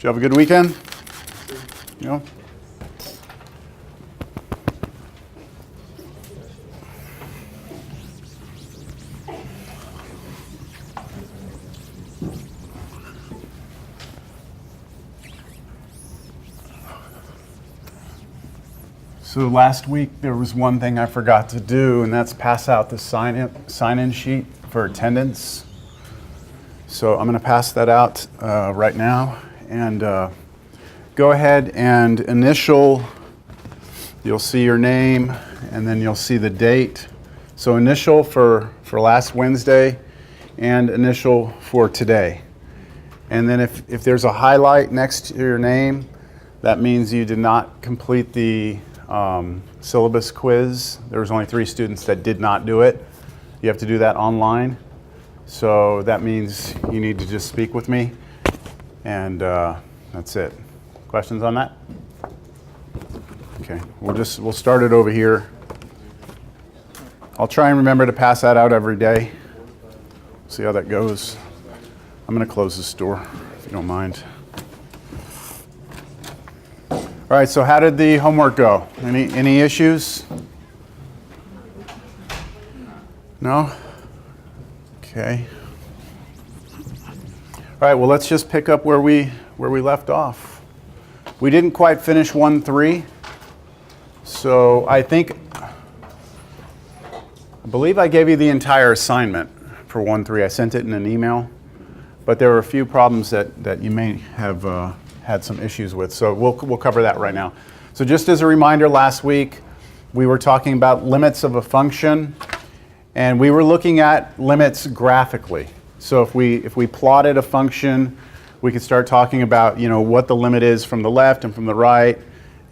Did you have a good weekend? Yeah. So last week there was one thing I forgot to do, and that's pass out the sign-in sheet for attendance. So I'm going to pass that out right now, and go ahead and initial. You'll see your name, and then you'll see the date. So initial for last Wednesday, and initial for today. And then if there's a highlight next to your name, that means you did not complete the syllabus quiz. There was only 3 students that did not do it. You have to do that online. So that means you need to just speak with me, and that's it. Questions on that? Okay, we'll start it over here. I'll try and remember to pass that out every day. See how that goes. I'm going to close this door if you don't mind. All right, so how did the homework go? Any issues? No? Okay. All right, well, let's just pick up where we left off. We didn't quite finish 1.3. So I believe I gave you the entire assignment for 1.3. I sent it in an email, but there were a few problems that you may have had some issues with, so we'll cover that right now. So just as a reminder, last week we were talking about limits of a function, and we were looking at limits graphically. So if we plotted a function, we could start talking about what the limit is from the left and from the right,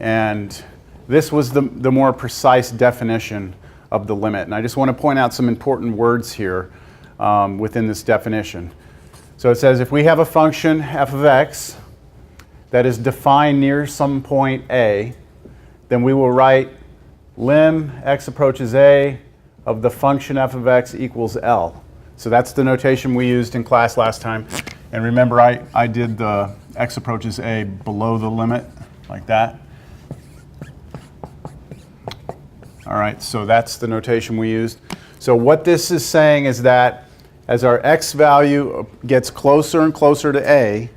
and this was the more precise definition of the limit. And I just want to point out some important words here within this definition. So it says if we have a function f of x that is defined near some point A, then we will write lim x approaches A of the function f of x equals L. So that's the notation we used in class last time. And remember, I did the x approaches A below the limit, like that. All right, so that's the notation we used. So what this is saying is that as our x value gets closer and closer to A,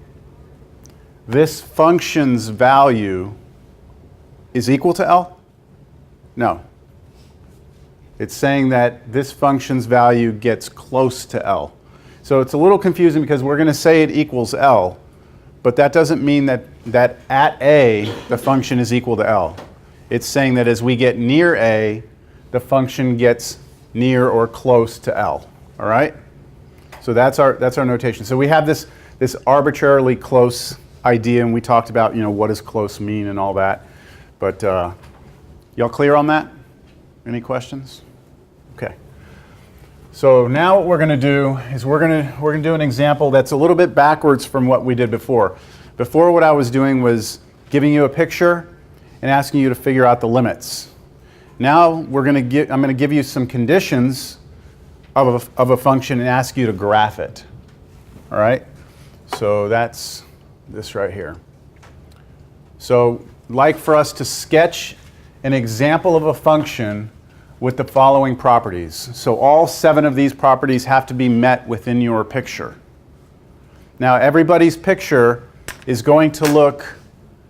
this function's value is equal to L? No. It's saying that this function's value gets close to L. So it's a little confusing because we're going to say it equals L, but that doesn't mean that at A, the function is equal to L. It's saying that as we get near A, the function gets near or close to L. All right? So that's our notation. So we have this arbitrarily close idea, and we talked about what does close mean and all that. But y'all clear on that? Any questions? Okay. So now what we're going to do is we're going to do an example that's a little bit backwards from what we did before. Before, what I was doing was giving you a picture and asking you to figure out the limits. Now I'm going to give you some conditions of a function and ask you to graph it. All right? So that's this right here. So I'd like for us to sketch an example of a function with the following properties. So all 7 of these properties have to be met within your picture. Now everybody's picture is going to look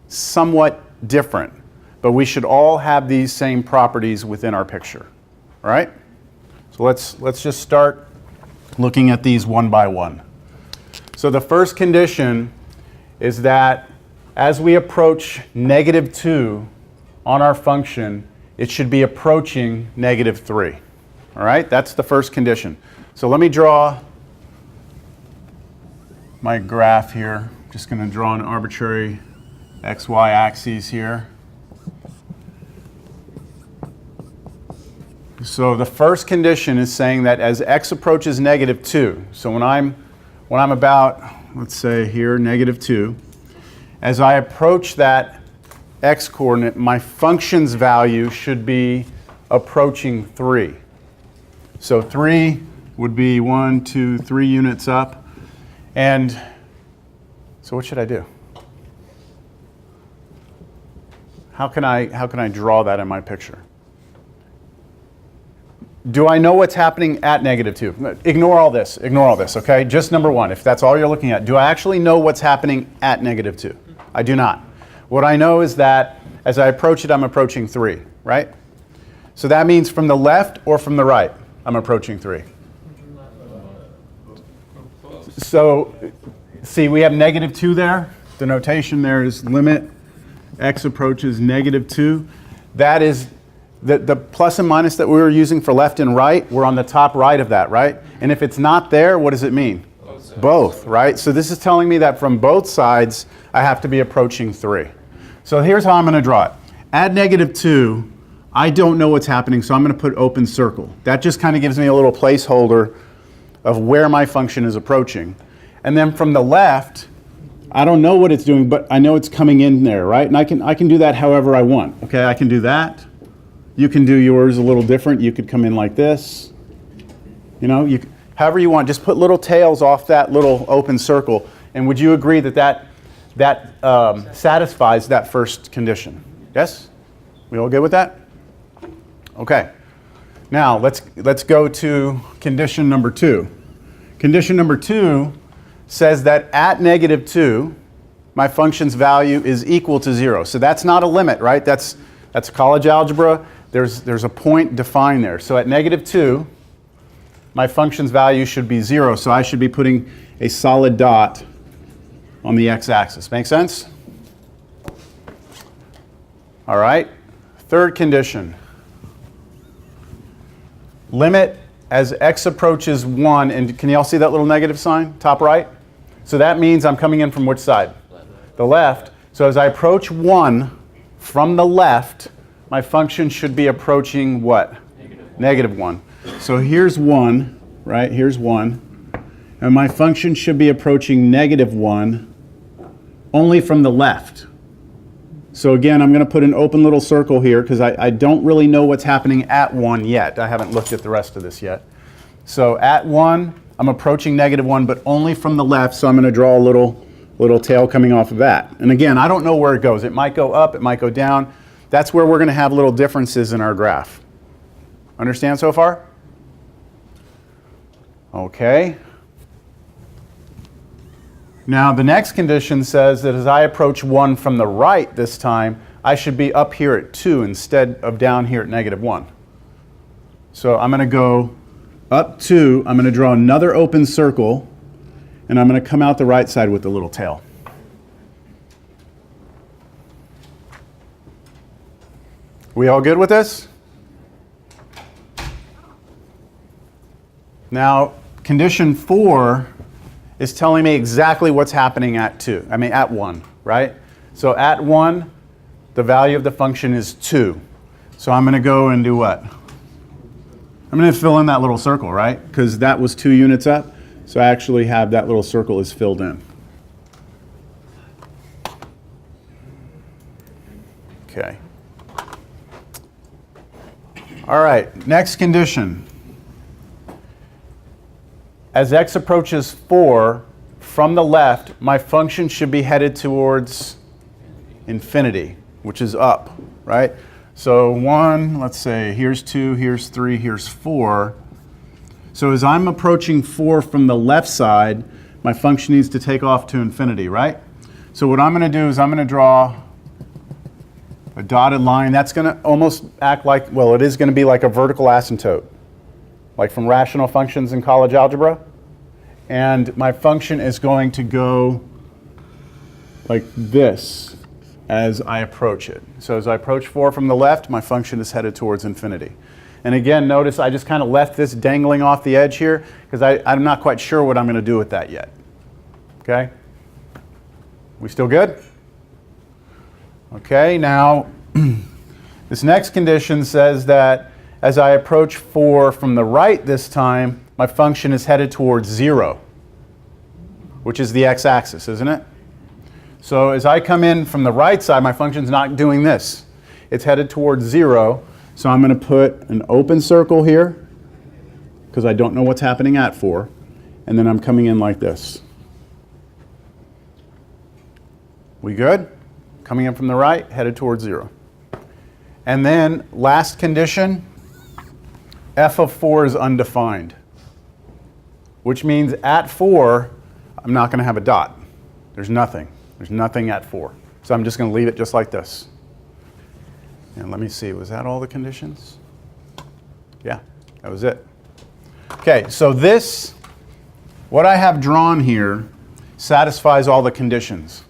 somewhat different, but we should all have these same properties within our picture. All right? So let's just start looking at these one by one. So the first condition is that as we approach -2 on our function, it should be approaching -3. All right? That's the first condition. So let me draw my graph here. I'm just going to draw an arbitrary xy axis here. So the first condition is saying that as x approaches -2, so when I'm about, let's say here, -2, as I approach that x coordinate, my function's value should be approaching 3. So 3 would be 1, 2, 3 units up. And so what should I do? How can I draw that in my picture? Do I know what's happening at -2? Ignore all this, okay? Just number one, if that's all you're looking at. Do I actually know what's happening at -2? I do not. What I know is that as I approach it, I'm approaching 3, right? So that means from the left or from the right, I'm approaching 3. So, see, we have -2 there. The notation there is limit x approaches -2. That is the plus and minus that we were using for left and right. We're on the top right of that, right? And if it's not there, what does it mean? Both, right? So this is telling me that from both sides, I have to be approaching 3. So here's how I'm going to draw it. At -2, I don't know what's happening, so I'm going to put open circle. That just kind of gives me a little placeholder of where my function is approaching. And then from the left, I don't know what it's doing, but I know it's coming in there, right? And I can do that however I want. Okay, I can do that. You can do yours a little different. You could come in like this. You know, however you want. Just put little tails off that little open circle. And would you agree that satisfies that first condition? Yes? We all good with that? Okay. Now let's go to condition number 2. Condition number 2 says that at -2, my function's value is equal to 0. So that's not a limit, right? That's college algebra. There's a point defined there. So at -2, my function's value should be 0. So I should be putting a solid dot on the x-axis. Make sense? All right. Third condition. Limit as x approaches 1, and can you all see that little negative sign, top right? So that means I'm coming in from which side? The left. So as I approach 1 from the left, my function should be approaching what? -1. So here's 1, right? Here's 1. And my function should be approaching -1 only from the left. So again, I'm going to put an open little circle here because I don't really know what's happening at 1 yet. I haven't looked at the rest of this yet. So at 1, I'm approaching -1, but only from the left, so I'm going to draw a little tail coming off of that. And again, I don't know where it goes. It might go up, it might go down. That's where we're going to have little differences in our graph. Understand so far? Okay. Now the next condition says that as I approach 1 from the right this time, I should be up here at 2 instead of down here at -1. So I'm going to go up 2, I'm going to draw another open circle, and I'm going to come out the right side with the little tail. We all good with this? Now, condition 4 is telling me exactly what's happening at 1, right? So at 1, the value of the function is 2. So I'm going to go and do what? I'm going to fill in that little circle, right? Because that was 2 units up. So I actually have that little circle is filled in. Okay. All right, next condition. As x approaches 4, from the left, my function should be headed towards infinity, which is up, right? So 1, let's say, here's 2, here's 3, here's 4. So as I'm approaching 4 from the left side, my function needs to take off to infinity, right? So what I'm going to do is I'm going to draw a dotted line. That's going to almost act like, well, it is going to be like a vertical asymptote, like from rational functions in college algebra. And my function is going to go like this as I approach it. So as I approach 4 from the left, my function is headed towards infinity. And again, notice I just kind of left this dangling off the edge here because I'm not quite sure what I'm going to do with that yet. Okay? We still good? Okay, now this next condition says that as I approach 4 from the right this time, my function is headed towards 0, which is the x-axis, isn't it? So as I come in from the right side, my function's not doing this. It's headed towards 0. So I'm going to put an open circle here because I don't know what's happening at 4. And then I'm coming in like this. We good? Coming in from the right, headed towards 0. And then last condition, f of 4 is undefined, which means at 4, I'm not going to have a dot. There's nothing. There's nothing at 4. So I'm just going to leave it just like this. And let me see, was that all the conditions? Yeah, that was it. Okay, so this, what I have drawn here, satisfies all the conditions.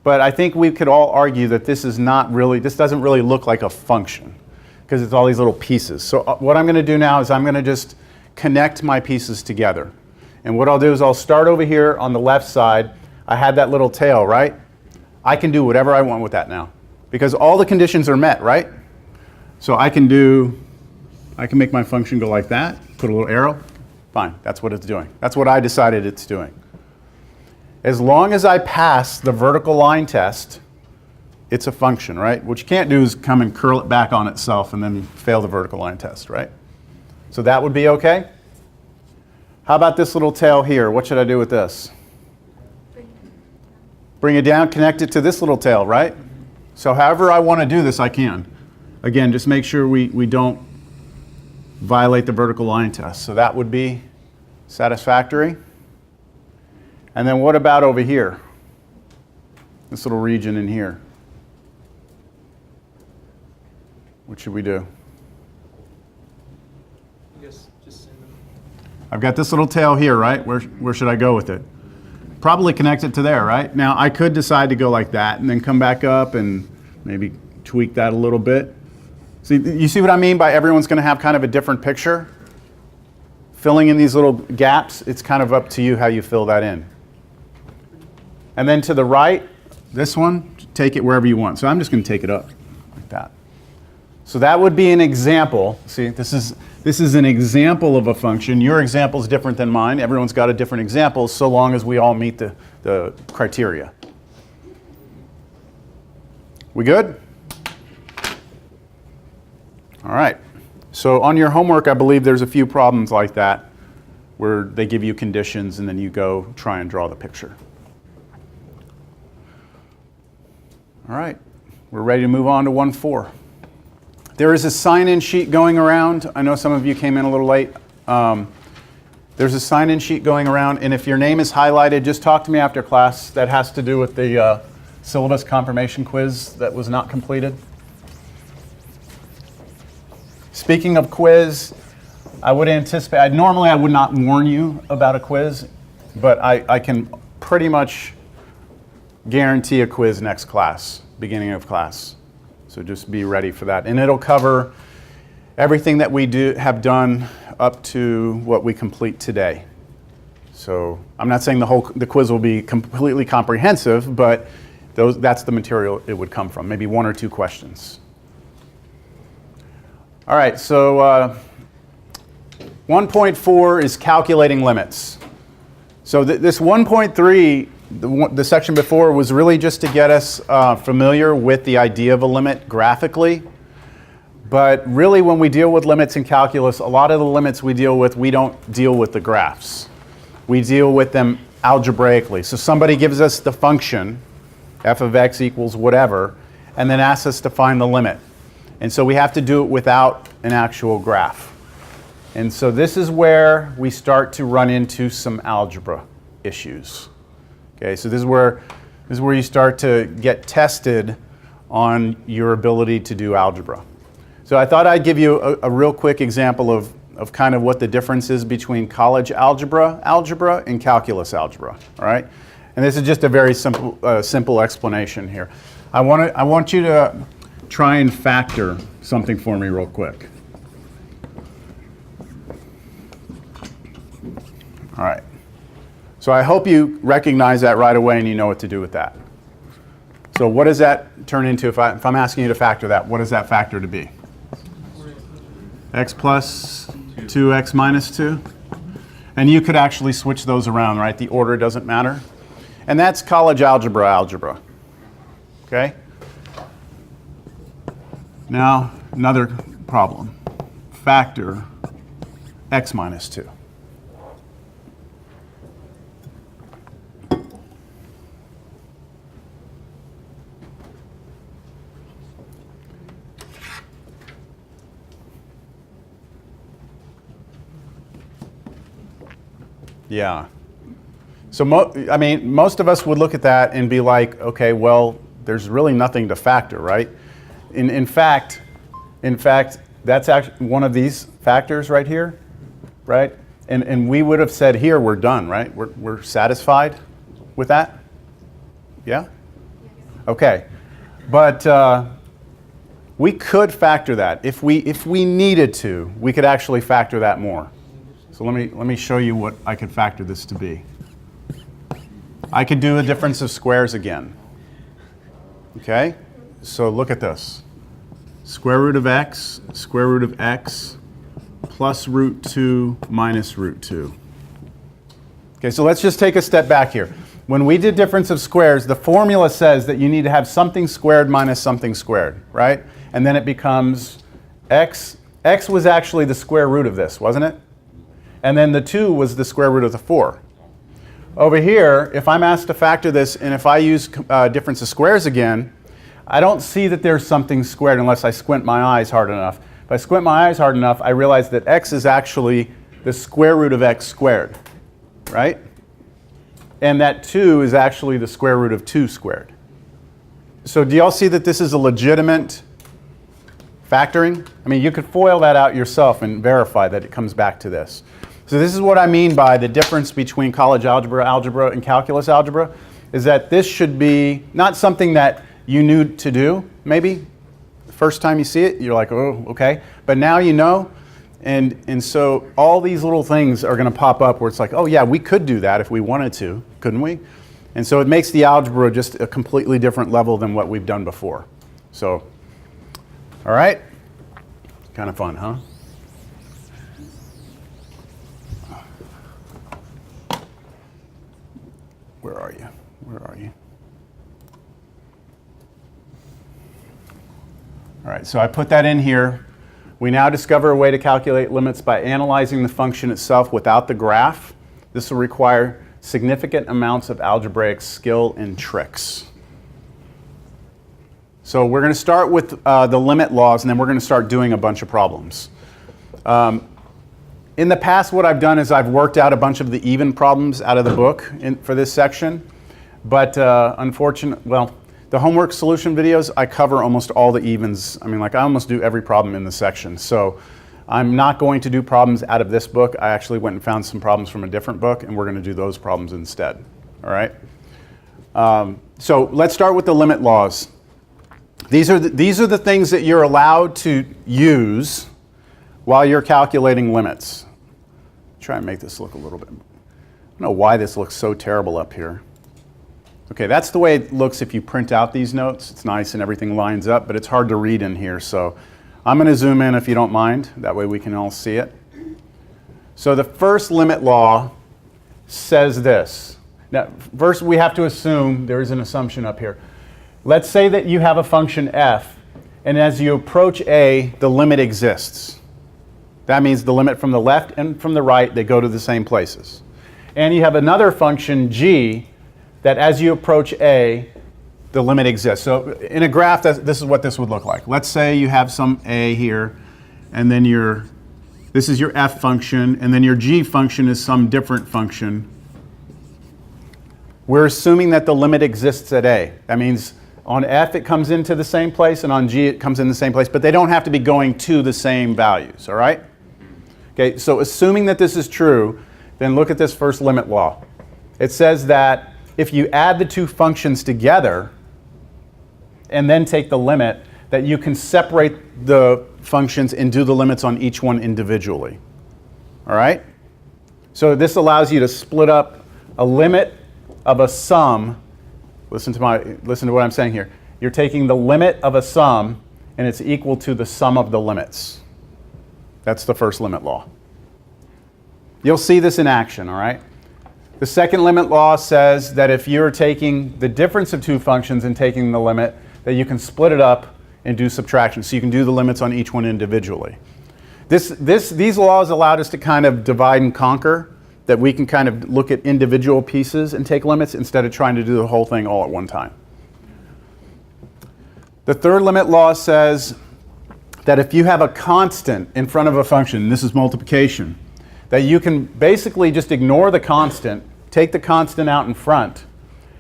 But I think we could all argue that this is not really, this doesn't really look like a function because it's all these little pieces. So what I'm going to do now is I'm going to just connect my pieces together. And what I'll do is I'll start over here on the left side. I had that little tail, right? I can do whatever I want with that now because all the conditions are met, right? So I can make my function go like that, put a little arrow. Fine, that's what it's doing. That's what I decided it's doing. As long as I pass the vertical line test, it's a function, right? What you can't do is come and curl it back on itself and then fail the vertical line test, right? So that would be okay. How about this little tail here? What should I do with this? Bring it down, connect it to this little tail, right? So however I want to do this, I can. Again, just make sure we don't violate the vertical line test. So that would be satisfactory. And then what about over here? This little region in here. What should we do? I guess just send them. I've got this little tail here, right? Where should I go with it? Probably connect it to there, right? Now I could decide to go like that and then come back up and maybe tweak that a little bit. See, you see what I mean by everyone's going to have kind of a different picture? Filling in these little gaps, it's kind of up to you how you fill that in. And then to the right, this one, take it wherever you want. So I'm just going to take it up like that. So that would be an example. See, this is an example of a function. Your example is different than mine. Everyone's got a different example so long as we all meet the criteria. We good? All right. So on your homework, I believe there's a few problems like that where they give you conditions and then you go try and draw the picture. All right. We're ready to move on to 1.4. There is a sign-in sheet going around. I know some of you came in a little late. There's a sign-in sheet going around, and if your name is highlighted, just talk to me after class. That has to do with the syllabus confirmation quiz that was not completed. Speaking of quiz, I would anticipate, normally I would not warn you about a quiz, but I can pretty much guarantee a quiz next class, beginning of class. So just be ready for that. And it'll cover everything that we have done up to what we complete today. So I'm not saying the quiz will be completely comprehensive, but that's the material it would come from, maybe 1 or 2 questions. All right, so 1.4 is calculating limits. So this 1.3, the section before, was really just to get us familiar with the idea of a limit graphically. But really when we deal with limits in calculus, a lot of the limits we deal with, we don't deal with the graphs. We deal with them algebraically. So somebody gives us the function, f of x equals whatever, and then asks us to find the limit. And so we have to do it without an actual graph. And so this is where we start to run into some algebra issues. Okay, so this is where you start to get tested on your ability to do algebra. So I thought I'd give you a real quick example of kind of what the difference is between college algebra and calculus algebra. All right, and this is just a very simple explanation here. I want you to try and factor something for me real quick. All right. So I hope you recognize that right away and you know what to do with that. So what does that turn into if I'm asking you to factor that? What does that factor to be? X plus 2x minus 2. And you could actually switch those around, right? The order doesn't matter. And that's college algebra. Okay? Now, another problem. Factor x minus 2. Yeah. So, I mean, most of us would look at that and be like, okay, well, there's really nothing to factor, right? In fact, that's actually one of these factors right here, right? And we would have said here, we're done, right? We're satisfied with that? Yeah? Okay. But we could factor that. If we needed to, we could actually factor that more. So let me show you what I could factor this to be. I could do a difference of squares again. Okay? So look at this. Square root of x plus root 2 minus root 2. Okay, so let's just take a step back here. When we did difference of squares, the formula says that you need to have something squared minus something squared, right? And then it becomes x. X was actually the square root of this, wasn't it? And then the 2 was the square root of the 4. Over here, if I'm asked to factor this, and if I use difference of squares again, I don't see that there's something squared unless I squint my eyes hard enough. If I squint my eyes hard enough, I realize that x is actually the square root of x squared, right? And that 2 is actually the square root of 2 squared. So do y'all see that this is a legitimate factoring? I mean, you could FOIL that out yourself and verify that it comes back to this. So this is what I mean by the difference between college algebra, and calculus algebra, is that this should be not something that you knew to do, maybe. The first time you see it, you're like, oh, okay. But now you know, and so all these little things are going to pop up where it's like, oh yeah, we could do that if we wanted to, couldn't we? And so it makes the algebra just a completely different level than what we've done before. So, all right? Kind of fun, huh? Where are you? Where are you? All right, so I put that in here. We now discover a way to calculate limits by analyzing the function itself without the graph. This will require significant amounts of algebraic skill and tricks. So we're going to start with the limit laws, and then we're going to start doing a bunch of problems. In the past, what I've done is I've worked out a bunch of the even problems out of the book for this section. But unfortunately, well, the homework solution videos, I cover almost all the evens. I mean, like I almost do every problem in the section. So I'm not going to do problems out of this book. I actually went and found some problems from a different book, and we're going to do those problems instead. All right? So let's start with the limit laws. These are the things that you're allowed to use while you're calculating limits. Try and make this look a little bit. I don't know why this looks so terrible up here. Okay, that's the way it looks if you print out these notes. It's nice and everything lines up, but it's hard to read in here. So I'm going to zoom in if you don't mind. That way we can all see it. So the first limit law says this. Now, first we have to assume, there is an assumption up here. Let's say that you have a function f, and as you approach a, the limit exists. That means the limit from the left and from the right, they go to the same places. And you have another function g, that as you approach a, the limit exists. So in a graph, this is what this would look like. Let's say you have some a here, and then this is your f function, and then your g function is some different function. We're assuming that the limit exists at a. That means on f it comes into the same place, and on g it comes in the same place, but they don't have to be going to the same values, all right? Okay, so assuming that this is true, then look at this first limit law. It says that if you add the two functions together and then take the limit, that you can separate the functions and do the limits on each one individually. All right? So this allows you to split up a limit of a sum. Listen to what I'm saying here. You're taking the limit of a sum, and it's equal to the sum of the limits. That's the first limit law. You'll see this in action, all right? The second limit law says that if you're taking the difference of two functions and taking the limit, that you can split it up and do subtraction. So you can do the limits on each one individually. These laws allowed us to kind of divide and conquer, that we can kind of look at individual pieces and take limits instead of trying to do the whole thing all at one time. The third limit law says that if you have a constant in front of a function, this is multiplication, that you can basically just ignore the constant, take the constant out in front,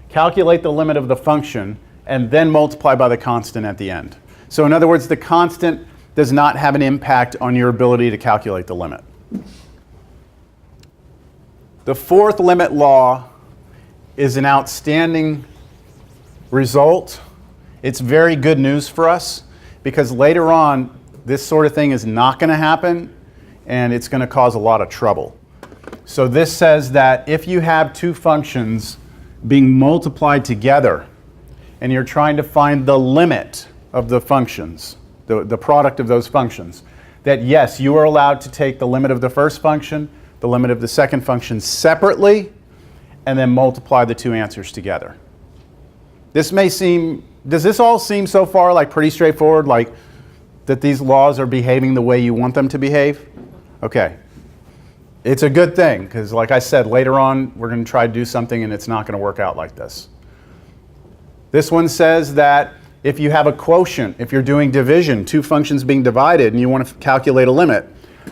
calculate the limit of the function, and then multiply by the constant at the end. So in other words, the constant does not have an impact on your ability to calculate the limit. The fourth limit law is an outstanding result. It's very good news for us because later on this sort of thing is not going to happen and it's going to cause a lot of trouble. So this says that if you have two functions being multiplied together and you're trying to find the limit of the functions, the product of those functions, that yes, you are allowed to take the limit of the first function, the limit of the second function separately, and then multiply the two answers together. This may seem, does this all seem so far like pretty straightforward, like that these laws are behaving the way you want them to behave? Okay. It's a good thing, because like I said, later on we're going to try to do something and it's not going to work out like this. This one says that if you have a quotient, if you're doing division, two functions being divided, and you want to calculate a limit,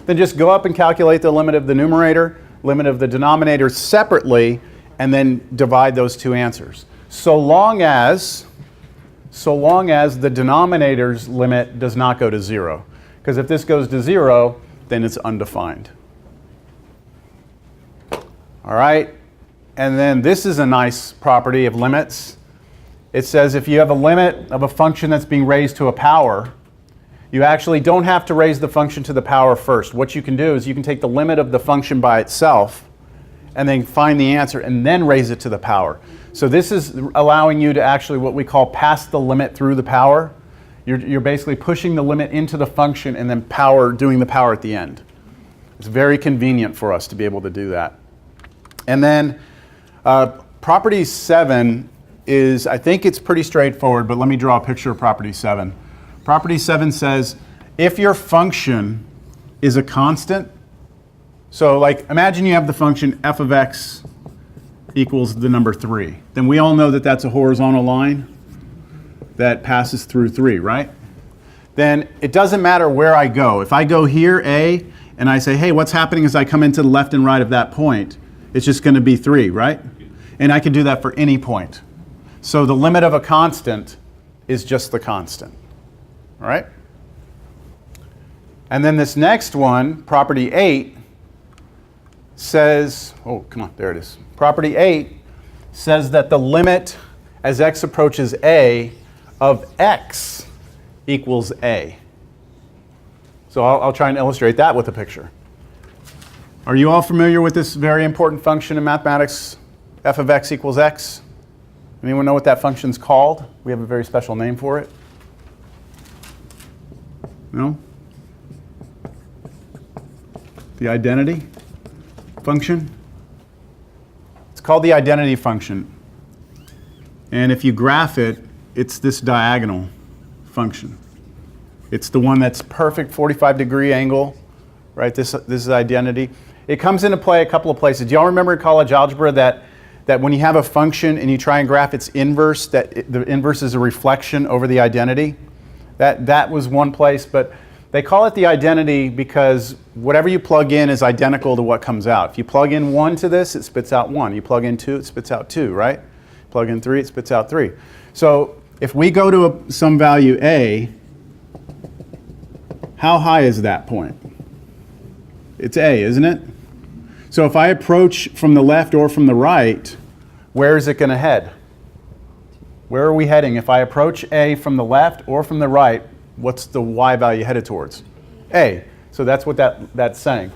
then just go up and calculate the limit of the numerator, limit of the denominator separately, and then divide those two answers. So long as the denominator's limit does not go to 0. Because if this goes to 0, then it's undefined. All right, and then this is a nice property of limits. It says if you have a limit of a function that's being raised to a power, you actually don't have to raise the function to the power first. What you can do is you can take the limit of the function by itself and then find the answer and then raise it to the power. So this is allowing you to actually what we call pass the limit through the power. You're basically pushing the limit into the function and then doing the power at the end. It's very convenient for us to be able to do that. And then property 7 is, I think it's pretty straightforward, but let me draw a picture of property 7. Property 7 says if your function is a constant, so like imagine you have the function f of x equals the number 3. Then we all know that that's a horizontal line that passes through 3, right? Then it doesn't matter where I go. If I go here, A, and I say, hey, what's happening as I come into the left and right of that point? It's just going to be 3, right? And I can do that for any point. So the limit of a constant is just the constant. All right? And then this next one, property 8, says, oh, come on, there it is. Property 8 says that the limit as x approaches a of x equals a. So I'll try and illustrate that with a picture. Are you all familiar with this very important function in mathematics, f of x equals x? Anyone know what that function's called? We have a very special name for it. No? The identity function? It's called the identity function. And if you graph it, it's this diagonal function. It's the one that's perfect 45-degree angle, right? This is identity. It comes into play a couple of places. Do y'all remember in college algebra that when you have a function and you try and graph its inverse, the inverse is a reflection over the identity? That was one place, but they call it the identity because whatever you plug in is identical to what comes out. If you plug in 1 to this, it spits out 1. You plug in 2, it spits out 2, right? Plug in 3, it spits out 3. So if we go to some value A, how high is that point? It's A, isn't it? So if I approach from the left or from the right, where is it going to head? Where are we heading? If I approach A from the left or from the right, what's the y value headed towards? A. So that's what that's saying.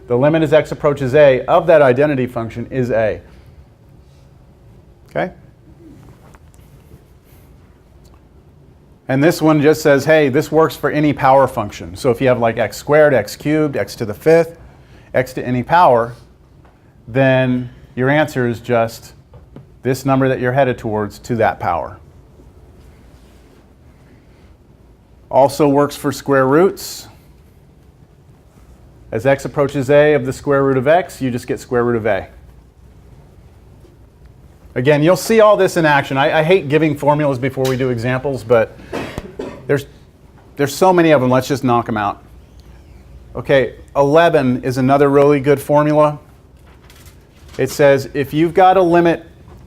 The limit as x approaches A of that identity function is A. Okay? And this one just says, hey, this works for any power function. So if you have like x squared, x cubed, x to the 5th, x to any power, then your answer is just this number that you're headed towards to that power. Also works for square roots. As x approaches a of the square root of x, you just get square root of a. Again, you'll see all this in action. I hate giving formulas before we do examples, but there's so many of them. Let's just knock them out. Okay, 11 is another really good formula. It says if you've got a limit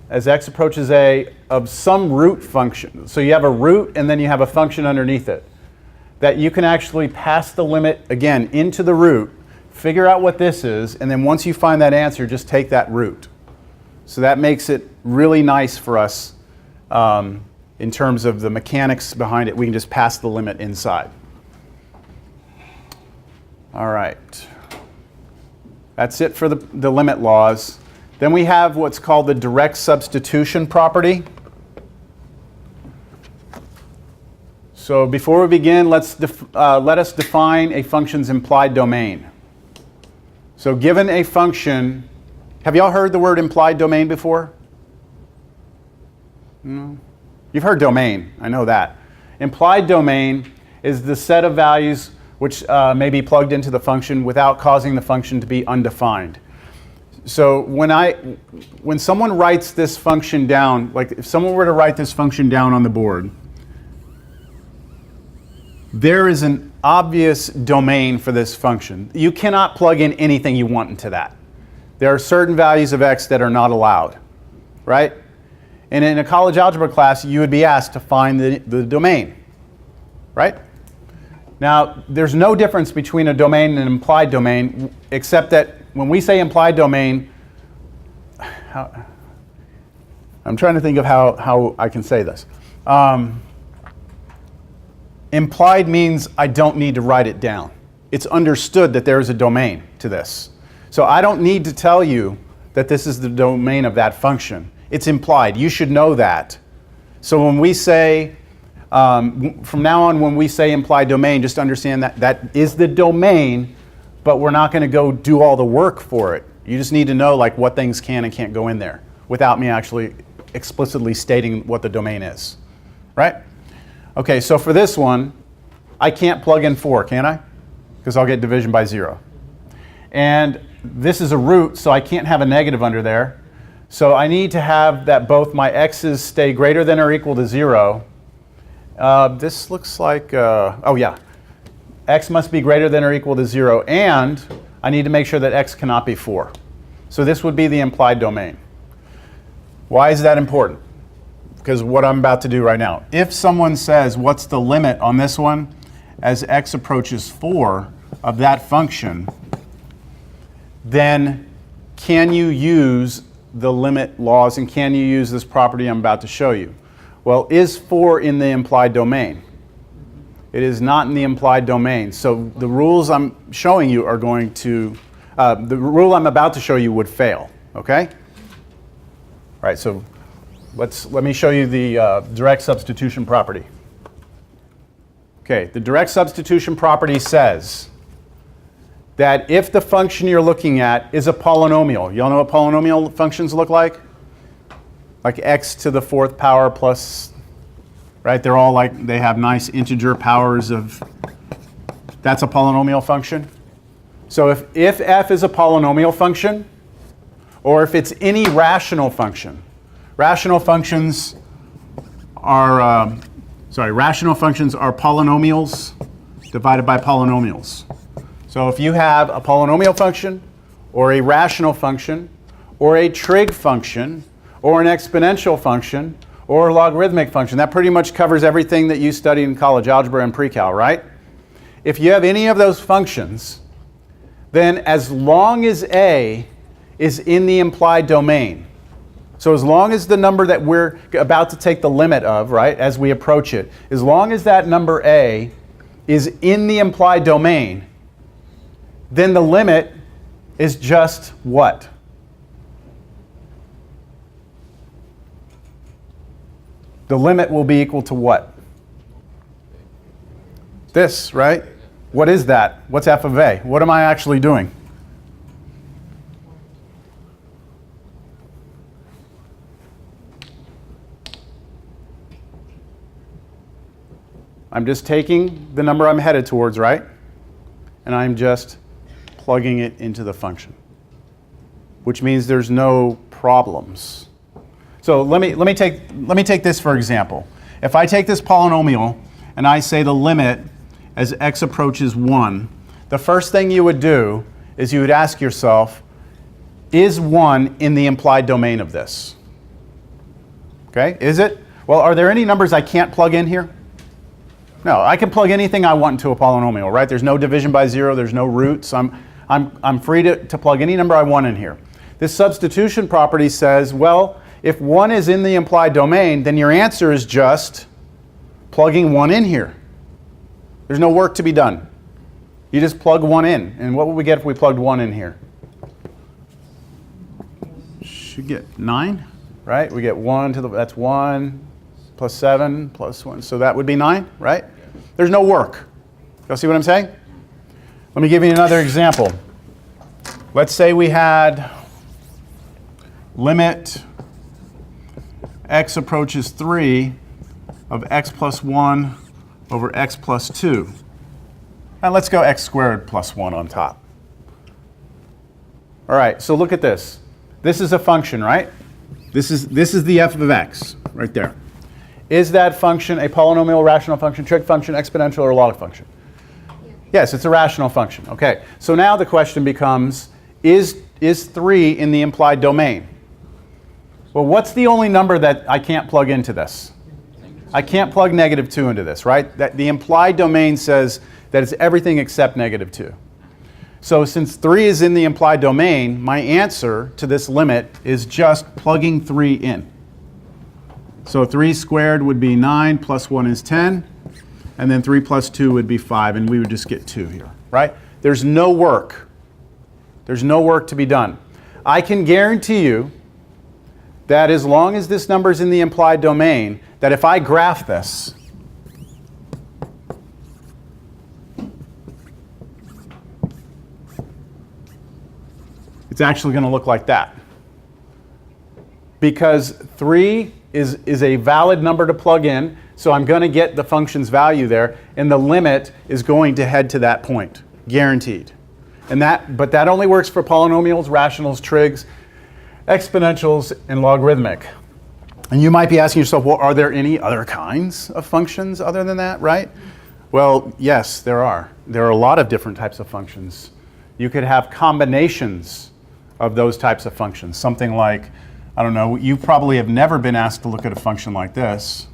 as x approaches a of some root function, so you have a root and then you have a function underneath it, that you can actually pass the limit, again, into the root, figure out what this is, and then once you find that answer, just take that root. So that makes it really nice for us in terms of the mechanics behind it. We can just pass the limit inside. All right. That's it for the limit laws. Then we have what's called the direct substitution property. So before we begin, let us define a function's implied domain. So given a function, have y'all heard the word implied domain before? No? You've heard domain, I know that. Implied domain is the set of values which may be plugged into the function without causing the function to be undefined. So when someone writes this function down, like if someone were to write this function down on the board, there is an obvious domain for this function. You cannot plug in anything you want into that. There are certain values of x that are not allowed, right? And in a college algebra class, you would be asked to find the domain, right? Now, there's no difference between a domain and an implied domain, except that when we say implied domain, I'm trying to think of how I can say this. Implied means I don't need to write it down. It's understood that there is a domain to this. So I don't need to tell you that this is the domain of that function. It's implied. You should know that. So when we say, from now on, when we say implied domain, just understand that that is the domain, but we're not going to go do all the work for it. You just need to know like what things can and can't go in there without me actually explicitly stating what the domain is, right? Okay, so for this one, I can't plug in 4, can I? Because I'll get division by 0. And this is a root, so I can't have a negative under there. So I need to have that both my x's stay greater than or equal to 0. This looks like, oh yeah, x must be greater than or equal to 0, and I need to make sure that x cannot be 4. So this would be the implied domain. Why is that important? Because what I'm about to do right now. If someone says, what's the limit on this one as x approaches 4 of that function, then can you use the limit laws and can you use this property I'm about to show you? Well, is 4 in the implied domain? It is not in the implied domain. So the rules I'm showing you are going to, the rule I'm about to show you would fail, okay? All right, so let me show you the direct substitution property. Okay, the direct substitution property says that if the function you're looking at is a polynomial, y'all know what polynomial functions look like? Like x to the 4th power plus, right? They're all like, they have nice integer powers of, that's a polynomial function. So if f is a polynomial function, or if it's any rational function, rational functions are polynomials divided by polynomials. So if you have a polynomial function, or a rational function, or a trig function, or an exponential function, or a logarithmic function, that pretty much covers everything that you studied in college algebra and pre-cal, right? If you have any of those functions, then as long as a is in the implied domain, so as long as the number that we're about to take the limit of, right, as we approach it, as long as that number a is in the implied domain, then the limit is just what? The limit will be equal to what? This, right? What is that? What's f of a? What am I actually doing? I'm just taking the number I'm headed towards, right? And I'm just plugging it into the function, which means there's no problems. So let me take this for example. If I take this polynomial and I say the limit as x approaches 1, the first thing you would do is you would ask yourself, is 1 in the implied domain of this? Okay, is it? Well, are there any numbers I can't plug in here? No, I can plug anything I want into a polynomial, right? There's no division by 0, there's no roots. I'm free to plug any number I want in here. This substitution property says, well, if 1 is in the implied domain, then your answer is just plugging 1 in here. There's no work to be done. You just plug 1 in. And what would we get if we plugged 1 in here? Should get 9, right? We get 1 to the, that's 1 plus 7 plus 1. So that would be 9, right? There's no work. Y'all see what I'm saying? Let me give you another example. Let's say we had limit x approaches 3 of x plus 1 over x plus 2. And let's go x squared plus 1 on top. All right, so look at this. This is a function, right? This is the f of x right there. Is that function a polynomial, rational function, trig function, exponential, or log function? Yes, it's a rational function. Okay, so now the question becomes, is 3 in the implied domain? Well, what's the only number that I can't plug into this? I can't plug -2 into this, right? That the implied domain says that it's everything except -2. So since 3 is in the implied domain, my answer to this limit is just plugging 3 in. So 3 squared would be 9, plus 1 is 10, and then 3 plus 2 would be 5, and we would just get 2 here, right? There's no work. There's no work to be done. I can guarantee you that as long as this number is in the implied domain, that if I graph this, it's actually going to look like that. Because 3 is a valid number to plug in, so I'm going to get the function's value there, and the limit is going to head to that point, guaranteed. But that only works for polynomials, rationals, trigs, exponentials, and logarithmic. And you might be asking yourself, well, are there any other kinds of functions other than that, right? Well, yes, there are. There are a lot of different types of functions. You could have combinations of those types of functions. Something like, I don't know, you probably have never been asked to look at a function like this.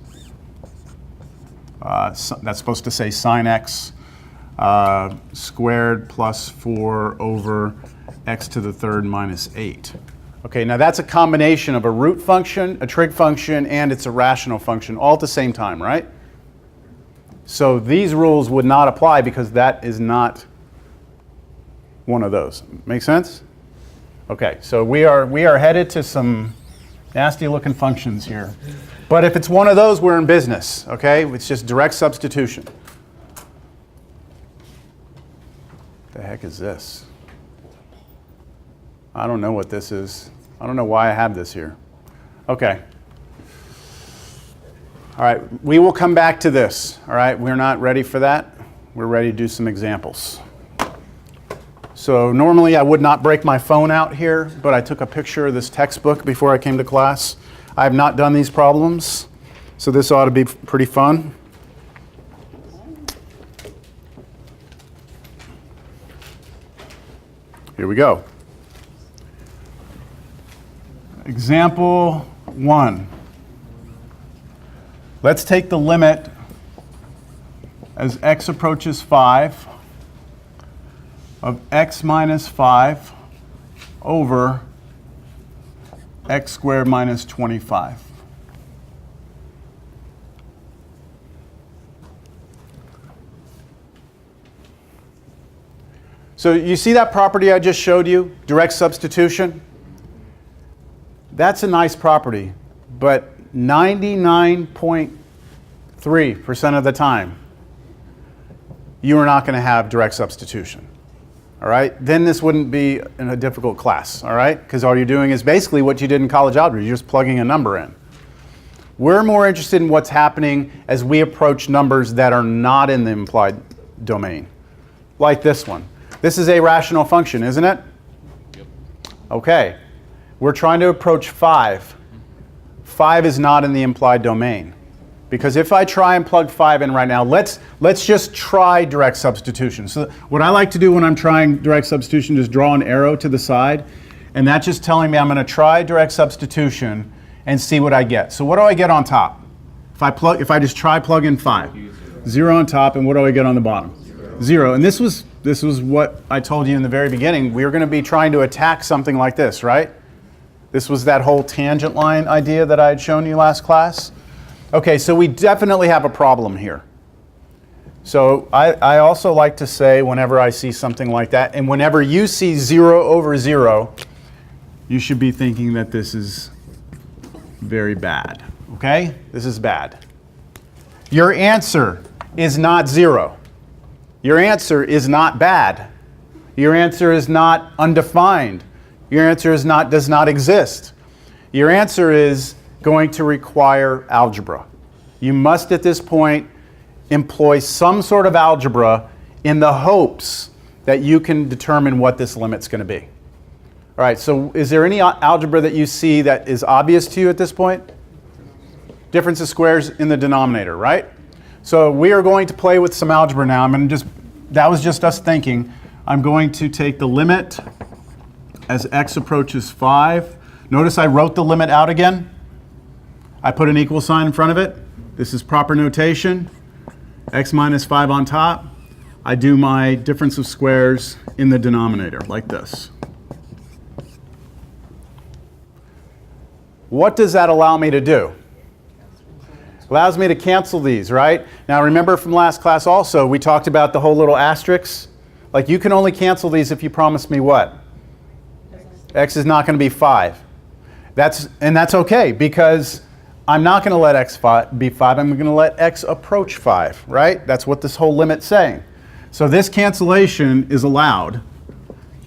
That's supposed to say sine x squared plus 4 over x to the third minus 8. Okay, now that's a combination of a root function, a trig function, and it's a rational function all at the same time, right? So these rules would not apply because that is not one of those. Make sense? Okay, so we are headed to some nasty looking functions here. But if it's one of those, we're in business, okay? It's just direct substitution. The heck is this? I don't know what this is. I don't know why I have this here. Okay. All right, we will come back to this. All right, we're not ready for that. We're ready to do some examples. So normally I would not break my phone out here, but I took a picture of this textbook before I came to class. I have not done these problems, so this ought to be pretty fun. Here we go. Example 1. Let's take the limit as x approaches 5 of x minus 5 over x squared minus 25. So you see that property I just showed you, direct substitution? That's a nice property, but 99.3% of the time, you are not going to have direct substitution. All right? Then this wouldn't be in a difficult class, all right? Because all you're doing is basically what you did in college algebra. You're just plugging a number in. We're more interested in what's happening as we approach numbers that are not in the implied domain, like this one. This is a rational function, isn't it? Yep. Okay. We're trying to approach 5. 5 is not in the implied domain. Because if I try and plug 5 in right now, let's just try direct substitution. So what I like to do when I'm trying direct substitution is draw an arrow to the side, and that's just telling me I'm going to try direct substitution and see what I get. So what do I get on top? If I just try plug in 5, 0 on top, and what do I get on the bottom? 0. And this was what I told you in the very beginning. We were going to be trying to attack something like this, right? This was that whole tangent line idea that I had shown you last class. Okay, so we definitely have a problem here. So I also like to say whenever I see something like that, and whenever you see 0 over 0, you should be thinking that this is very bad. Okay? This is bad. Your answer is not 0. Your answer is not bad. Your answer is not undefined. Your answer is does not exist. Your answer is going to require algebra. You must at this point employ some sort of algebra in the hopes that you can determine what this limit's going to be. All right, so is there any algebra that you see that is obvious to you at this point? Difference of squares in the denominator, right? So we are going to play with some algebra now. That was just us thinking. I'm going to take the limit as x approaches 5. Notice I wrote the limit out again. I put an equal sign in front of it. This is proper notation. X minus 5 on top. I do my difference of squares in the denominator, like this. What does that allow me to do? Allows me to cancel these, right? Now remember from last class also, we talked about the whole little asterisk. Like you can only cancel these if you promise me what? X is not going to be 5. That's okay, because I'm not going to let x be 5. I'm going to let x approach 5, right? That's what this whole limit's saying. So this cancellation is allowed.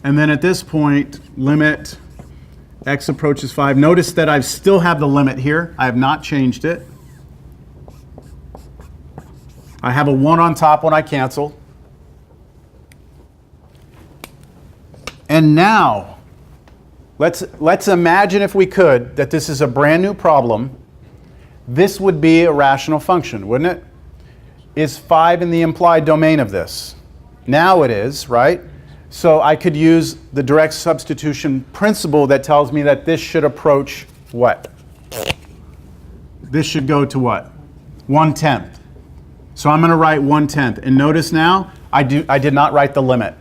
And then at this point, limit x approaches 5. Notice that I still have the limit here. I have not changed it. I have a 1 on top when I cancel. And now, let's imagine, if we could, that this is a brand new problem. This would be a rational function, wouldn't it? Is 5 in the implied domain of this? Now it is, right? So I could use the direct substitution principle that tells me that this should approach what? This should go to what? 1/10. So I'm going to write 1/10. And notice now, I did not write the limit.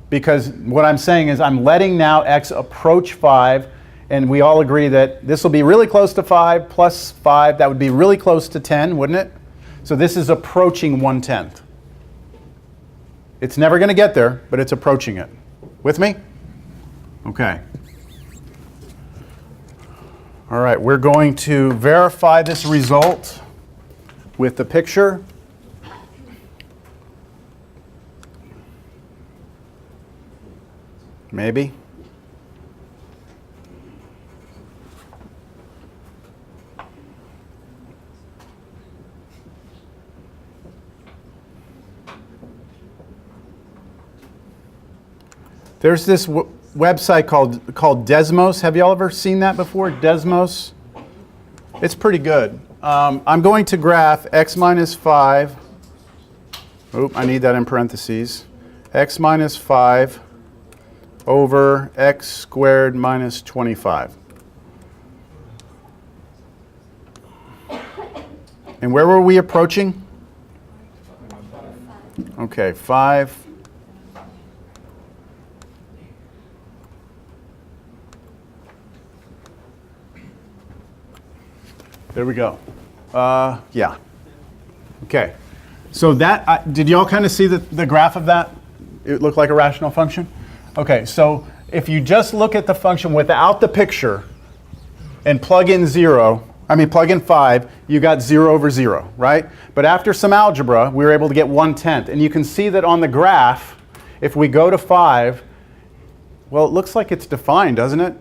Because what I'm saying is I'm letting now x approach 5, and we all agree that this will be really close to 5 plus 5. That would be really close to 10, wouldn't it? So this is approaching 1/10. It's never going to get there, but it's approaching it. With me? Okay. All right, we're going to verify this result with the picture. Maybe. There's this website called Desmos. Have y'all ever seen that before? Desmos? It's pretty good. I'm going to graph x minus 5. Oop, I need that in parentheses. X minus 5 over x squared minus 25. And where were we approaching? Okay, 5. There we go. Yeah. Okay. So that, did y'all kind of see the graph of that? It looked like a rational function? Okay, so if you just look at the function without the picture and plug in 5, you got 0 over 0, right? But after some algebra, we were able to get 1/10. And you can see that on the graph, if we go to 5, well, it looks like it's defined, doesn't it?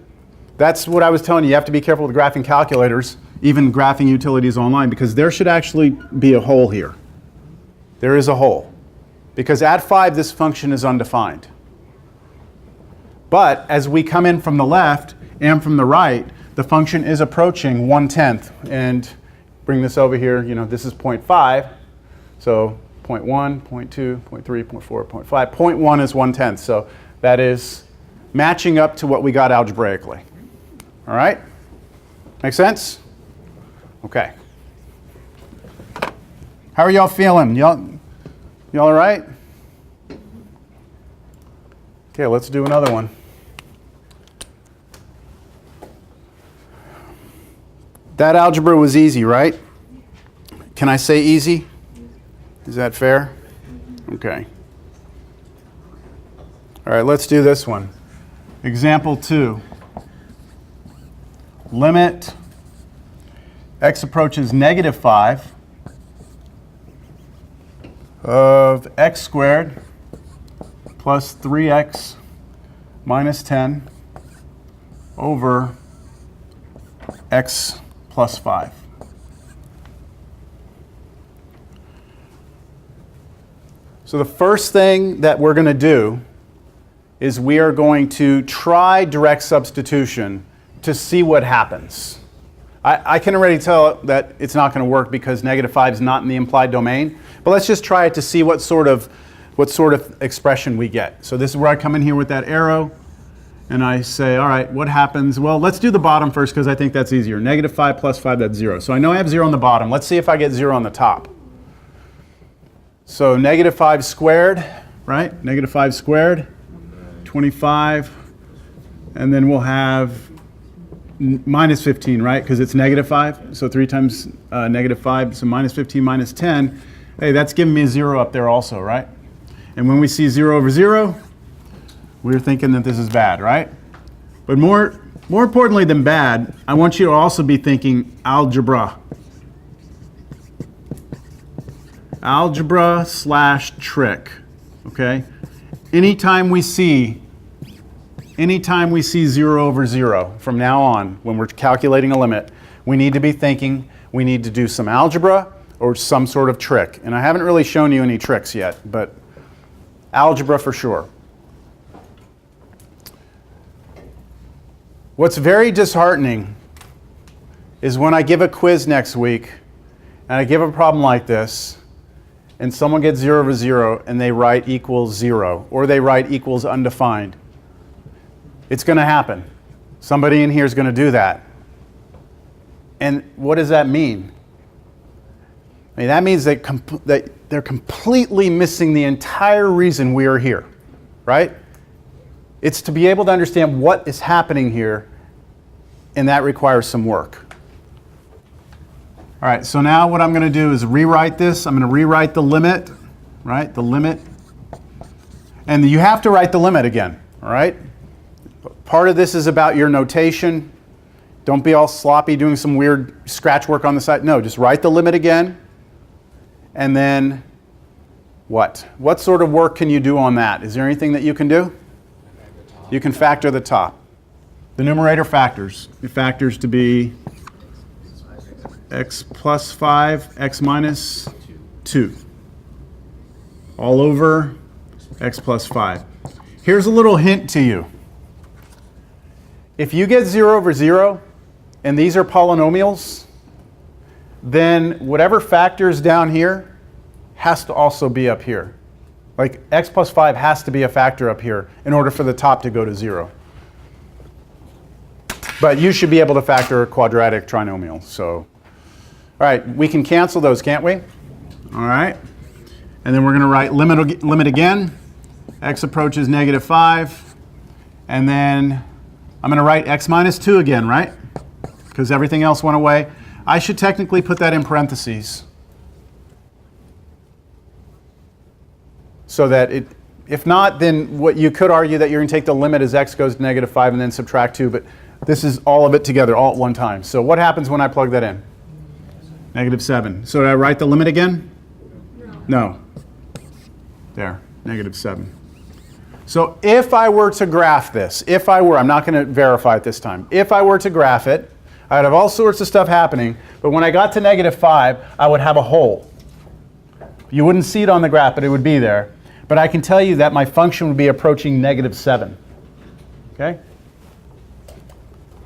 That's what I was telling you. You have to be careful with graphing calculators, even graphing utilities online, because there should actually be a hole here. There is a hole. Because at 5, this function is undefined. But as we come in from the left and from the right, the function is approaching 1/10. And bring this over here, this is 0.5. So 0.1, 0.2, 0.3, 0.4, 0.5. 0.1 is 1/10. So that is matching up to what we got algebraically. All right? Make sense? Okay. How are y'all feeling? Y'all all right? Okay, let's do another one. That algebra was easy, right? Can I say easy? Is that fair? Okay. All right, let's do this one. Example 2. Limit x approaches -5 of x squared plus 3x minus 10 over x plus 5. So the first thing that we're going to do is we are going to try direct substitution to see what happens. I can already tell that it's not going to work because -5 is not in the implied domain, but let's just try it to see what sort of expression we get. So this is where I come in here with that arrow, and I say, all right, what happens? Well, let's do the bottom first because I think that's easier. -5 plus 5, that's 0. So I know I have 0 on the bottom. Let's see if I get 0 on the top. So -5 squared, right? -5 squared, 25, and then we'll have minus 15, right? Because it's -5. So 3 times -5, so minus 15 minus 10. Hey, that's giving me a 0 up there also, right? And when we see 0 over 0, we're thinking that this is bad, right? But more importantly than bad, I want you to also be thinking algebra. Algebra / trick, okay? Anytime we see 0 over 0 from now on, when we're calculating a limit, we need to be thinking we need to do some algebra or some sort of trick. And I haven't really shown you any tricks yet, but algebra for sure. What's very disheartening is when I give a quiz next week and I give a problem like this and someone gets 0 over 0 and they write equals 0 or they write equals undefined. It's going to happen. Somebody in here is going to do that. And what does that mean? I mean, that means that they're completely missing the entire reason we are here, right? It's to be able to understand what is happening here, and that requires some work. All right, so now what I'm going to do is rewrite this. I'm going to rewrite the limit, right? The limit. And you have to write the limit again, all right? Part of this is about your notation. Don't be all sloppy doing some weird scratch work on the side. No, just write the limit again. And then what? What sort of work can you do on that? Is there anything that you can do? You can factor the top. The numerator factors. It factors to be x plus 5, x minus 2. All over x plus 5. Here's a little hint to you. If you get 0 over 0, and these are polynomials, then whatever factor is down here has to also be up here. Like x plus 5 has to be a factor up here in order for the top to go to 0. But you should be able to factor a quadratic trinomial. So, all right, we can cancel those, can't we? All right. And then we're going to write limit again. X approaches -5. And then I'm going to write x minus 2 again, right? Because everything else went away. I should technically put that in parentheses. So that if not, then what you could argue that you're going to take the limit as x goes to -5 and then subtract 2. But this is all of it together, all at one time. So what happens when I plug that in? -7. So did I write the limit again? No. There, -7. So if I were to graph this, I'm not going to verify it this time. If I were to graph it, I'd have all sorts of stuff happening, but when I got to -5, I would have a hole. You wouldn't see it on the graph, but it would be there. But I can tell you that my function would be approaching -7. Okay?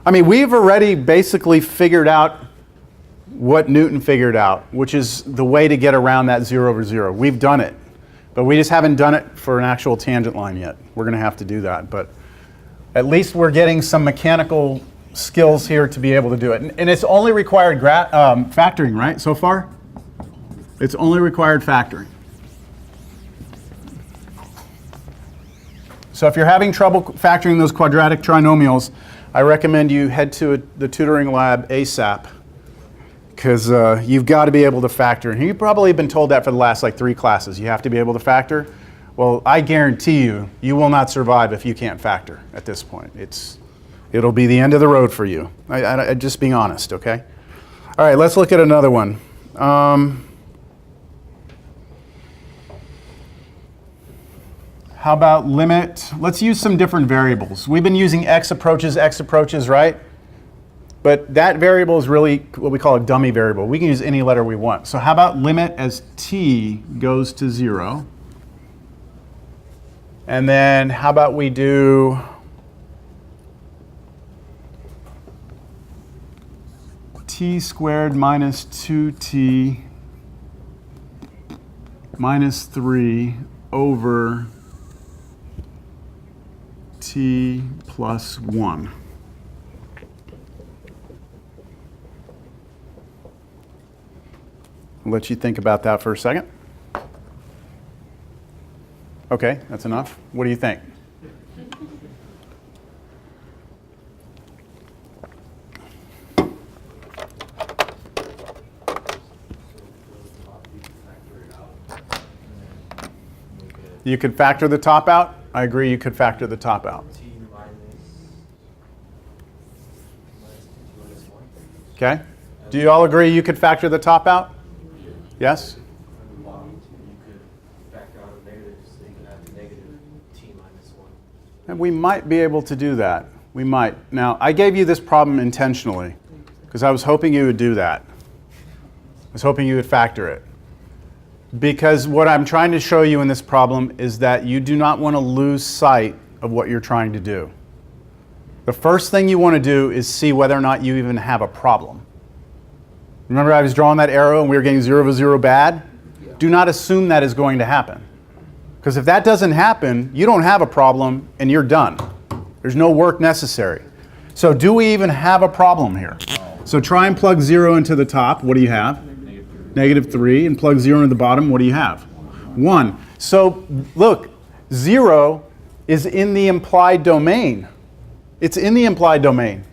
I mean, we've already basically figured out what Newton figured out, which is the way to get around that 0 over 0. We've done it, but we just haven't done it for an actual tangent line yet. We're going to have to do that, but at least we're getting some mechanical skills here to be able to do it. And it's only required factoring, right, so far? It's only required factoring. So if you're having trouble factoring those quadratic trinomials, I recommend you head to the tutoring lab ASAP, because you've got to be able to factor. And you've probably been told that for the last like 3 classes. You have to be able to factor. Well, I guarantee you, you will not survive if you can't factor at this point. It'll be the end of the road for you. I just being honest, okay? All right, let's look at another one. How about limit? Let's use some different variables. We've been using x approaches, right? But that variable is really what we call a dummy variable. We can use any letter we want. So how about limit as t goes to 0? And then how about we do t squared minus 2t minus 3 over t plus 1. I'll let you think about that for a second. Okay, that's enough. What do you think? You could factor the top out? I agree, you could factor the top out. Okay. Do you all agree you could factor the top out? Yes? And we might be able to do that. We might. Now, I gave you this problem intentionally because I was hoping you would do that. I was hoping you would factor it. Because what I'm trying to show you in this problem is that you do not want to lose sight of what you're trying to do. The first thing you want to do is see whether or not you even have a problem. Remember I was drawing that arrow and we were getting 0 over 0 bad? Yeah. Do not assume that is going to happen. Because if that doesn't happen, you don't have a problem and you're done. There's no work necessary. So do we even have a problem here? So try and plug 0 into the top. What do you have? Negative 3. And plug 0 into the bottom. What do you have? 1. So look, 0 is in the implied domain. It's in the implied domain,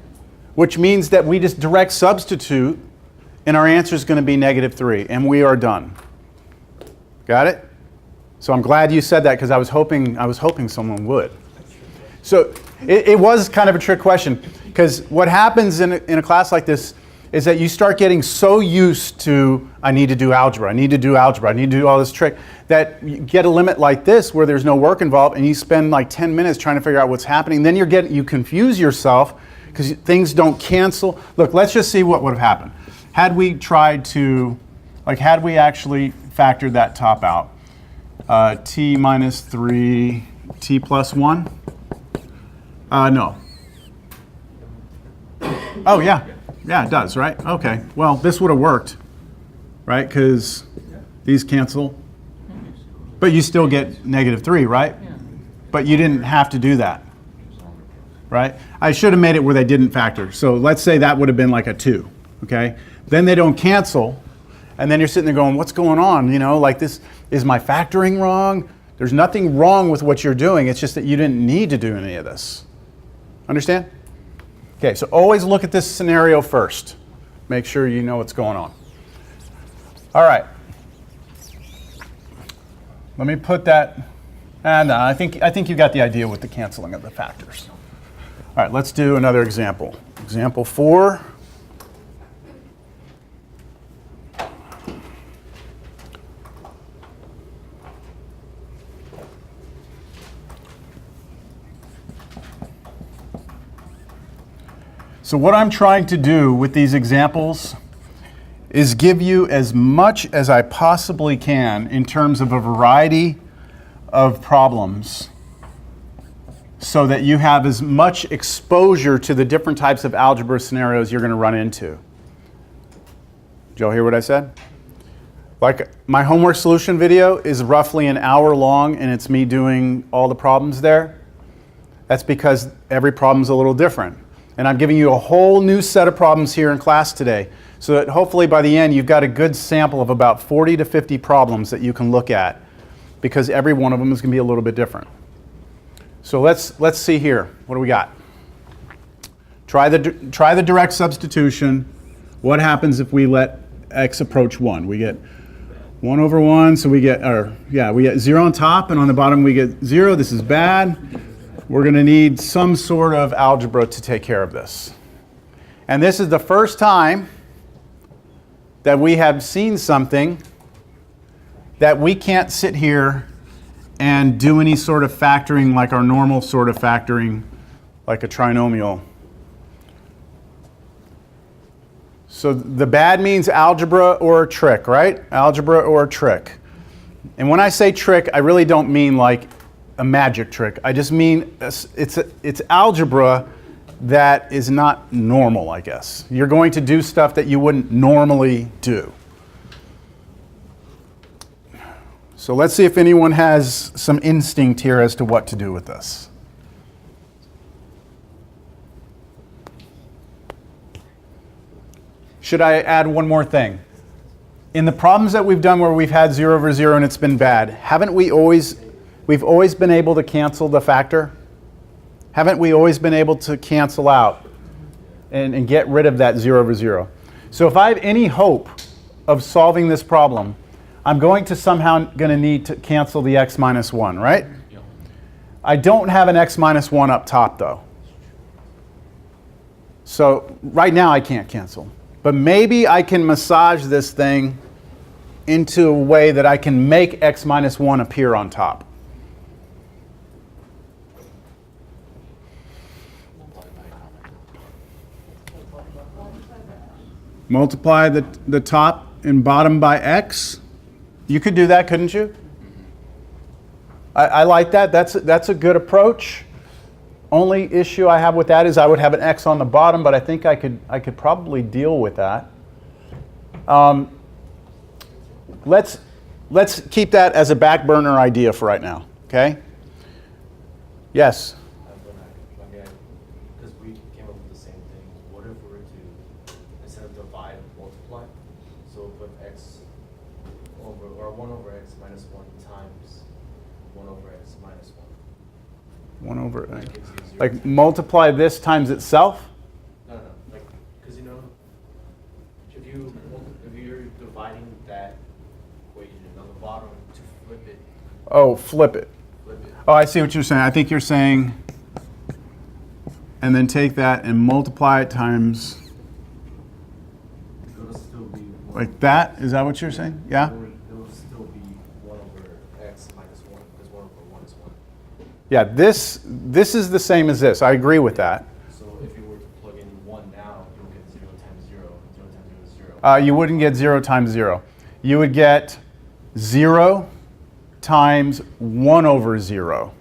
which means that we just direct substitute and our answer is going to be negative 3, and we are done. Got it? So I'm glad you said that because I was hoping someone would. So it was kind of a trick question because what happens in a class like this is that you start getting so used to I need to do algebra, I need to do algebra, I need to do all this trick that you get a limit like this where there's no work involved and you spend like 10 minutes trying to figure out what's happening. Then you confuse yourself because things don't cancel. Look, let's just see what would have happened. Had we tried to, had we actually factored that top out, t minus 3, t plus 1? No. Oh, yeah. Yeah, it does, right? Okay. Well, this would have worked, right? Because these cancel. But you still get negative 3, right? But you didn't have to do that, right? I should have made it where they didn't factor. So let's say that would have been like a 2, okay? Then they don't cancel, and then you're sitting there going, what's going on? You know, like this, is my factoring wrong? There's nothing wrong with what you're doing. It's just that you didn't need to do any of this. Understand? Okay, so always look at this scenario first. Make sure you know what's going on. All right. Let me put that, and I think you got the idea with the canceling of the factors. All right, let's do another example. Example 4. So what I'm trying to do with these examples is give you as much as I possibly can in terms of a variety of problems so that you have as much exposure to the different types of algebra scenarios you're going to run into. Did y'all hear what I said? Like, my homework solution video is roughly an hour long, and it's me doing all the problems there. That's because every problem's a little different. And I'm giving you a whole new set of problems here in class today, so that hopefully by the end you've got a good sample of about 40 to 50 problems that you can look at, because every one of them is going to be a little bit different. So let's see here. What do we got? Try the direct substitution. What happens if we let x approach 1? We get 1 over 1, so we get 0 on top, and on the bottom we get 0. This is bad. We're going to need some sort of algebra to take care of this. And this is the first time that we have seen something that we can't sit here and do any sort of factoring like our normal sort of factoring, like a trinomial. So the bad means algebra or a trick, right? Algebra or a trick. And when I say trick, I really don't mean like a magic trick. I just mean it's algebra that is not normal, I guess. You're going to do stuff that you wouldn't normally do. So let's see if anyone has some instinct here as to what to do with this. Should I add one more thing? In the problems that we've done where we've had 0 over 0 and it's been bad, haven't we've always been able to cancel the factor? Haven't we always been able to cancel out and get rid of that 0 over 0? So if I have any hope of solving this problem, I'm going to need to cancel the x minus 1, right? Yeah. I don't have an x minus 1 up top though. So right now I can't cancel. But maybe I can massage this thing into a way that I can make x minus 1 appear on top. Multiply the top and bottom by x. You could do that, couldn't you? I like that. That's a good approach. Only issue I have with that is I would have an x on the bottom, but I think I could probably deal with that. Let's keep that as a back burner idea for right now. Okay? Yes. Because we came up with the same thing. What if we were to, instead of divide, multiply? So put x over, or 1 over x minus 1 times 1 over x minus 1. 1 over x. Like multiply this times itself? No. Like, because if you're dividing that equation on the bottom to flip it. Oh, flip it. Flip it. Oh, I see what you're saying. I think you're saying, and then take that and multiply it times. It'll still be Like that? Is that what you're saying? Yeah? It'll still be 1 over x minus 1, because 1 over 1 is 1. Yeah, this is the same as this. I agree with that. So if you were to plug in 1 now, you'll get 0 times 0. 0 times 0 is 0. You wouldn't get 0 times 0. You would get 0 times 1 over 0.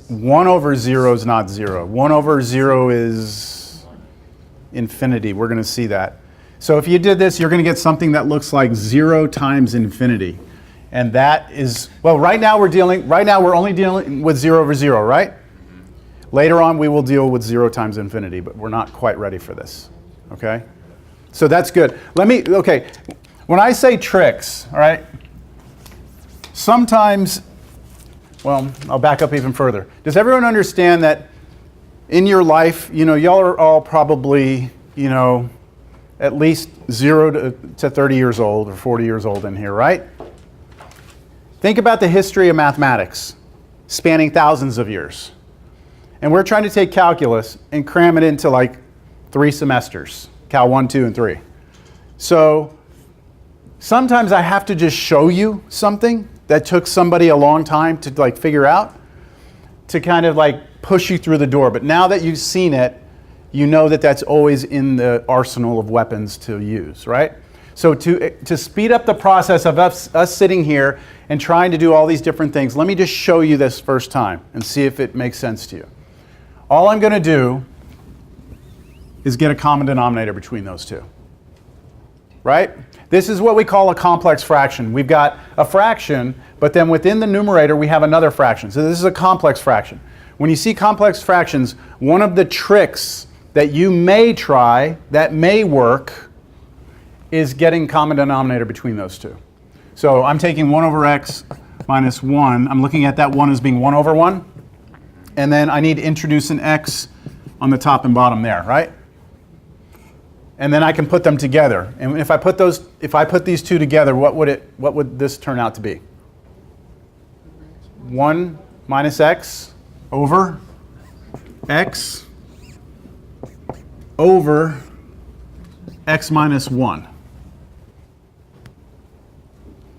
1 over 0 is not 0. 1 over 0 is infinity. We're going to see that. So if you did this, you're going to get something that looks like 0 times infinity. And that is, well, right now we're only dealing with 0 over 0, right? Later on we will deal with 0 times infinity, but we're not quite ready for this. Okay? So that's good. Okay, when I say tricks, all right, sometimes, well, I'll back up even further. Does everyone understand that in your life, y'all are all probably, at least 0 to 30 years old or 40 years old in here, right? Think about the history of mathematics, spanning thousands of years. And we're trying to take calculus and cram it into like 3 semesters, Cal 1, 2, and 3. So sometimes I have to just show you something that took somebody a long time to like figure out, to kind of like push you through the door. But now that you've seen it, you know that that's always in the arsenal of weapons to use, right? So to speed up the process of us sitting here and trying to do all these different things, let me just show you this first time and see if it makes sense to you. All I'm going to do is get a common denominator between those two. right? This is what we call a complex fraction. We've got a fraction, but then within the numerator we have another fraction. So this is a complex fraction. When you see complex fractions, one of the tricks that you may try, that may work, is getting common denominator between those two. So I'm taking 1 over x minus 1. I'm looking at that 1 as being 1 over 1. And then I need to introduce an x on the top and bottom there, right? And then I can put them together. And if I put these two together, what would this turn out to be? 1 minus x over x over x minus 1.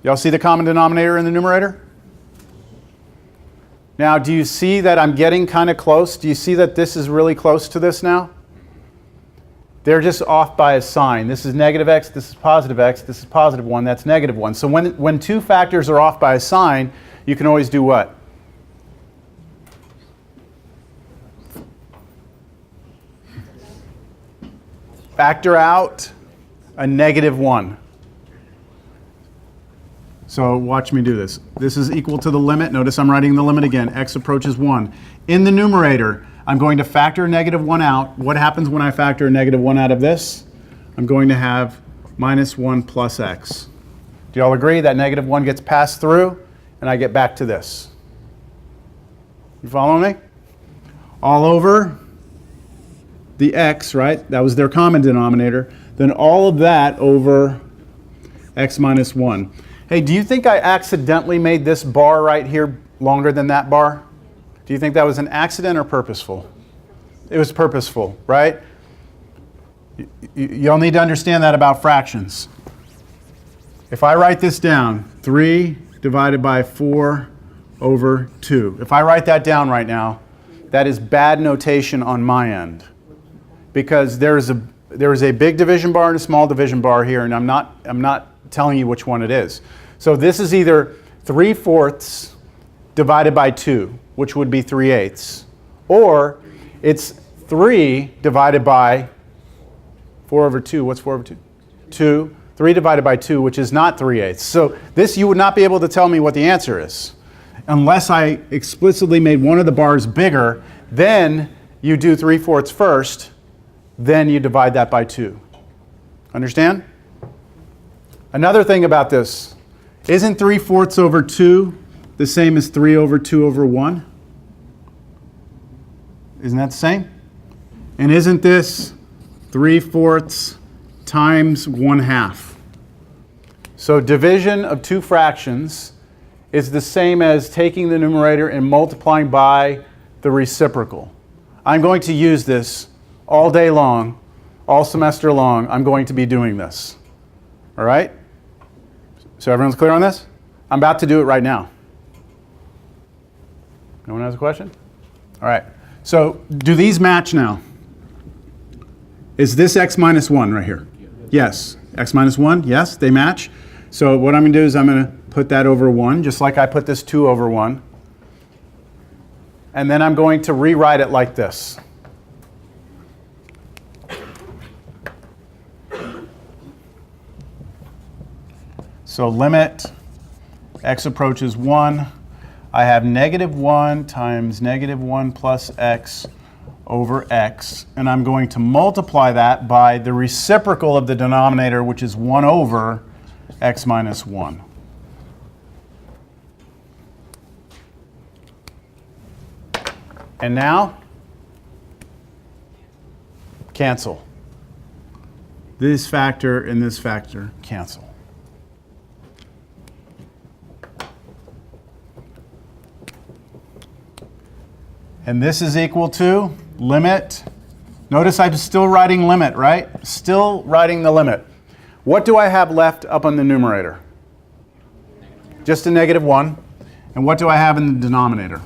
Y'all see the common denominator in the numerator? Now, do you see that I'm getting kind of close? Do you see that this is really close to this now? They're just off by a sign. This is negative x, this is positive x, this is positive 1, that's negative 1. So when two factors are off by a sign, you can always do what? Factor out a negative 1. So watch me do this. This is equal to the limit. Notice I'm writing the limit again. X approaches 1. In the numerator, I'm going to factor a negative 1 out. What happens when I factor a negative 1 out of this? I'm going to have minus 1 plus x. Do you all agree that negative 1 gets passed through and I get back to this? You following me? All over the x, right? That was their common denominator. Then all of that over x minus 1. Hey, do you think I accidentally made this bar right here longer than that bar? Do you think that was an accident or purposeful? It was purposeful, right? You'll need to understand that about fractions. If I write this down, 3 divided by 4 over 2. If I write that down right now, that is bad notation on my end. Because there is a big division bar and a small division bar here, and I'm not telling you which one it is. So this is either 3/4 divided by 2, which would be 3/8, or it's 3 divided by 4 over 2. What's 4 over 2? 2. 3 divided by 2, which is not 3/8. So this, you would not be able to tell me what the answer is. Unless I explicitly made one of the bars bigger, then you do 3/4 first, then you divide that by 2. Understand? Another thing about this, isn't 3/4 over 2 the same as 3 over 2 over 1? Isn't that the same? And isn't this 3/4 times 1/2? So division of two fractions is the same as taking the numerator and multiplying by the reciprocal. I'm going to use this all day long, all semester long. I'm going to be doing this. All right? So everyone's clear on this? I'm about to do it right now. No one has a question? All right. So do these match now? Is this x minus 1 right here? Yes. X minus 1? Yes, they match. So what I'm going to do is I'm going to put that over 1, just like I put this 2 over 1. And then I'm going to rewrite it like this. So limit x approaches 1. I have negative 1 times negative 1 plus x over x. And I'm going to multiply that by the reciprocal of the denominator, which is 1 over x minus 1. And now, cancel. This factor and this factor cancel. And this is equal to limit. Notice I'm still writing limit, right? Still writing the limit. What do I have left up on the numerator? Just a negative 1. And what do I have in the denominator?